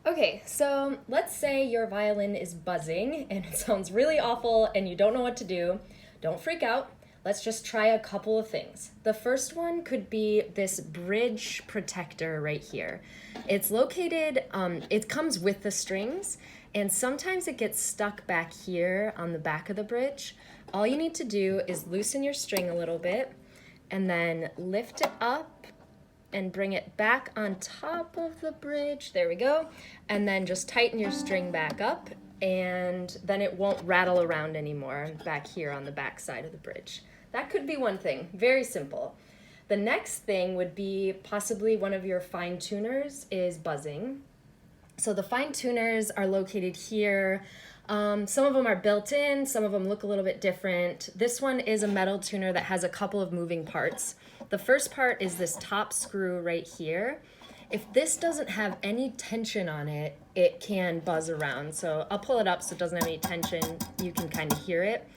Okay, so let's say your violin is buzzing and it sounds really awful and you don't know what to do. Don't freak out. Let's just try a couple of things. The first one could be this bridge protector right here. It's located, it comes with the strings, and sometimes it gets stuck back here on the back of the bridge. All you need to do is loosen your string a little bit and then lift it up and bring it back on top of the bridge. There we go. And then just tighten your string back up, and then it won't rattle around anymore back here on the back side of the bridge. That could be one thing. Very simple. The next thing would be possibly one of your fine tuners is buzzing. So the fine tuners are located here. Some of them are built in, some of them look a little bit different. This one is a metal tuner that has a couple of moving parts. The first part is this top screw right here. If this doesn't have any tension on it, it can buzz around. So I'll pull it up so it doesn't have any tension. You can kind of hear it.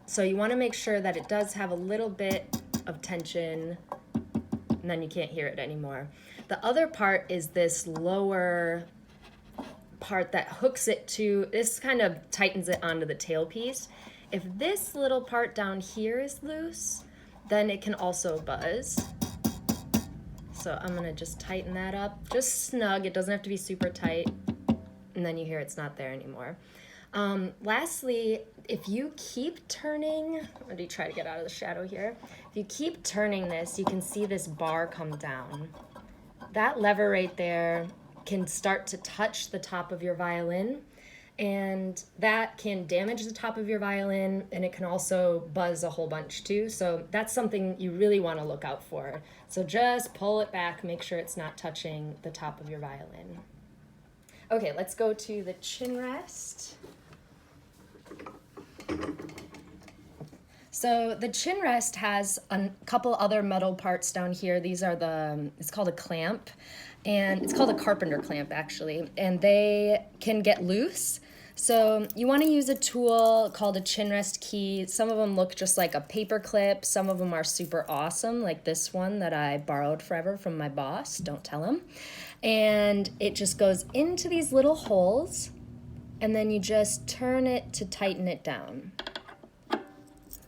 So you want to make sure that it does have a little bit of tension, and then you can't hear it anymore. The other part is this lower part that hooks it to, this kind of tightens it onto the tailpiece. If this little part down here is loose, then it can also buzz. So I'm gonna just tighten that up, just snug, it doesn't have to be super tight, and then you hear it's not there anymore. Lastly, if you keep turning, let me try to get out of the shadow here. If you keep turning this, you can see this bar come down. That lever right there can start to touch the top of your violin, and that can damage the top of your violin, and it can also buzz a whole bunch too. So that's something you really want to look out for. So just pull it back, make sure it's not touching the top of your violin. Okay, let's go to the chin rest. So the chin rest has a couple other metal parts down here. These are it's called a clamp, and it's called a carpenter clamp actually, and they can get loose. So you want to use a tool called a chin rest key. Some of them look just like a paper clip. Some of them are super awesome, like this one that I borrowed forever from my boss. Don't tell him. And it just goes into these little holes, and then you just turn it to tighten it down.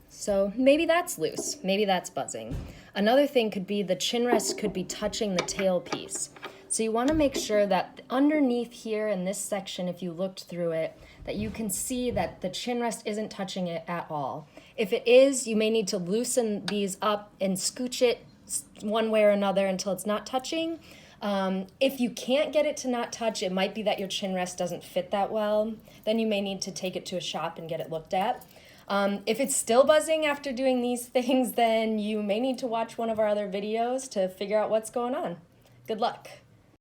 So maybe that's loose, maybe that's buzzing. Another thing could be the chin rest could be touching the tailpiece. So you want to make sure that underneath here in this section, if you looked through it, that you can see that the chin rest isn't touching it at all. If it is, you may need to loosen these up and scooch it one way or another until it's not touching. If you can't get it to not touch, it might be that your chin rest doesn't fit that well. Then you may need to take it to a shop and get it looked at. If it's still buzzing after doing these things, then you may need to watch one of our other videos to figure out what's going on. Good luck.